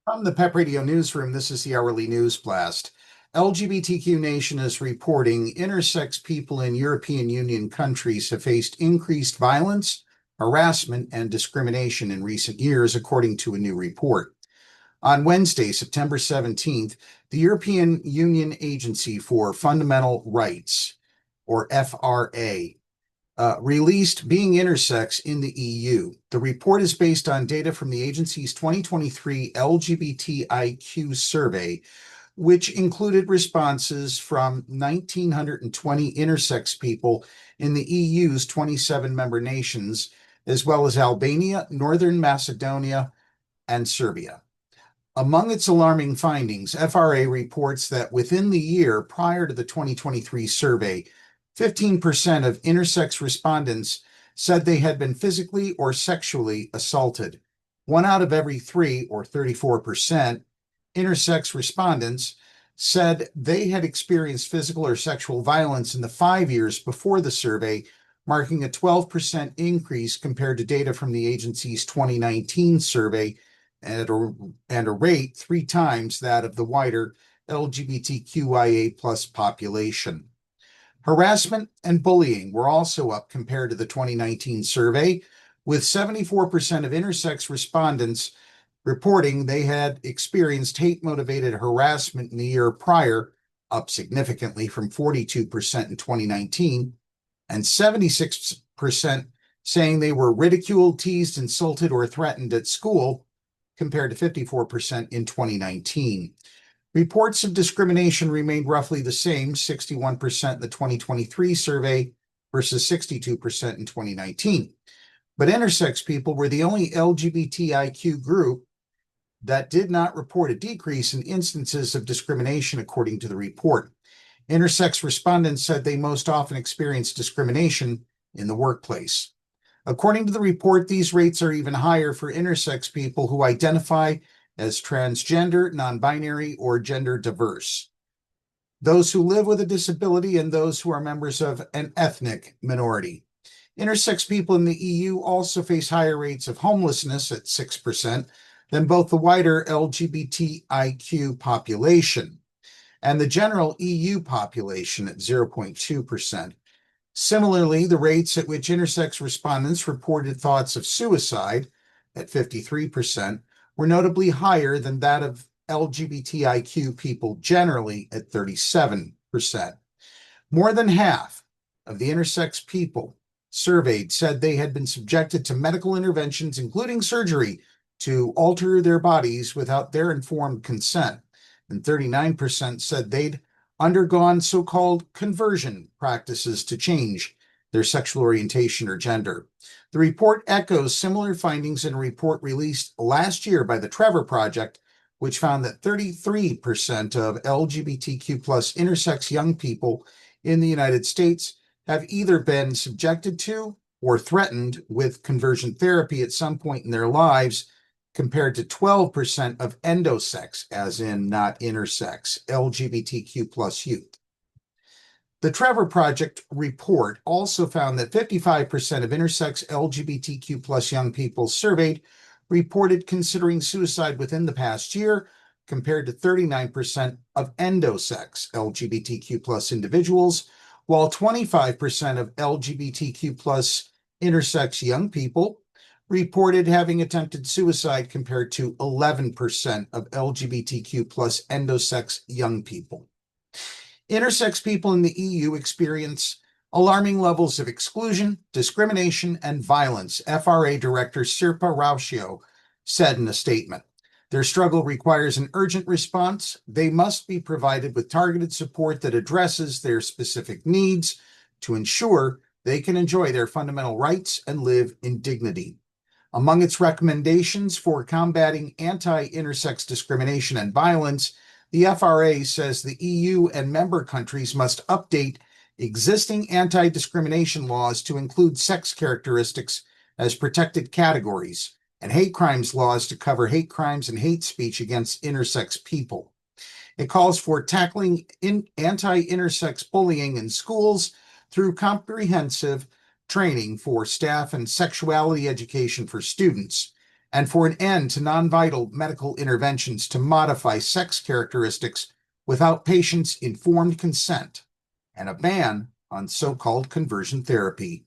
From the PEP Radio Newsroom, this is the Hourly News Blast. LGBTQ Nation is reporting intersex people in European Union countries have faced increased violence, harassment, and discrimination in recent years, according to a new report. On Wednesday, September 17th, the European Union Agency for Fundamental Rights, or FRA, released Being Intersex in the EU. The report is based on data from the agency's 2023 LGBTIQ survey, which included responses from 1,920 intersex people in the EU's 27 member nations, as well as Albania, Northern Macedonia, and Serbia. Among its alarming findings, FRA reports that within the year prior to the 2023 survey, 15% of intersex respondents said they had been physically or sexually assaulted. 1 out of every 3, or 34%, intersex respondents said they had experienced physical or sexual violence in the 5 years before the survey, marking a 12% increase compared to data from the agency's 2019 survey and a rate 3 times that of the wider LGBTQIA plus population. Harassment and bullying were also up compared to the 2019 survey, with 74% of intersex respondents reporting they had experienced hate-motivated harassment in the year prior, up significantly from 42% in 2019, and 76% saying they were ridiculed, teased, insulted, or threatened at school, compared to 54% in 2019. Reports of discrimination remained roughly the same, 61% in the 2023 survey versus 62% in 2019. But intersex people were the only LGBTIQ group that did not report a decrease in instances of discrimination, according to the report. Intersex respondents said they most often experienced discrimination in the workplace. According to the report, these rates are even higher for intersex people who identify as transgender, non-binary, or gender diverse, those who live with a disability, and those who are members of an ethnic minority. Intersex people in the EU also face higher rates of homelessness at 6% than both the wider LGBTIQ population and the general EU population at 0.2%. Similarly, the rates at which intersex respondents reported thoughts of suicide at 53% were notably higher than that of LGBTIQ people generally at 37%. More than half of the intersex people surveyed said they had been subjected to medical interventions, including surgery, to alter their bodies without their informed consent, and 39% said they'd undergone so-called conversion practices to change their sexual orientation or gender. The report echoes similar findings in a report released last year by the Trevor Project, which found that 33% of LGBTQ plus intersex young people in the United States have either been subjected to or threatened with conversion therapy at some point in their lives, compared to 12% of endosex, as in not intersex, LGBTQ plus youth. The Trevor Project report also found that 55% of intersex LGBTQ plus young people surveyed reported considering suicide within the past year, compared to 39% of endosex LGBTQ plus individuals, while 25% of LGBTQ plus intersex young people reported having attempted suicide, compared to 11% of LGBTQ plus endosex young people. Intersex people in the EU experience alarming levels of exclusion, discrimination, and violence, FRA Director Sirpa Rausio said in a statement. Their struggle requires an urgent response. They must be provided with targeted support that addresses their specific needs to ensure they can enjoy their fundamental rights and live in dignity. Among its recommendations for combating anti-intersex discrimination and violence, the FRA says the EU and member countries must update existing anti-discrimination laws to include sex characteristics as protected categories and hate crimes laws to cover hate crimes and hate speech against intersex people. It calls for tackling anti-intersex bullying in schools through comprehensive training for staff and sexuality education for students, and for an end to non-vital medical interventions to modify sex characteristics without patients' informed consent, and a ban on so-called conversion therapy.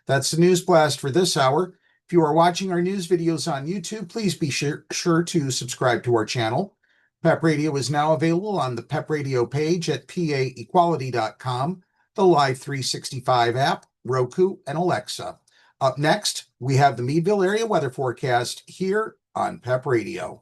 That's the News Blast for this hour. If you are watching our news videos on YouTube, please be sure to subscribe to our channel. PEP Radio is now available on the PEP Radio page at paequality.com, the Live 365 app, Roku, and Alexa. Up next, we have the Meadville area weather forecast here on PEP Radio.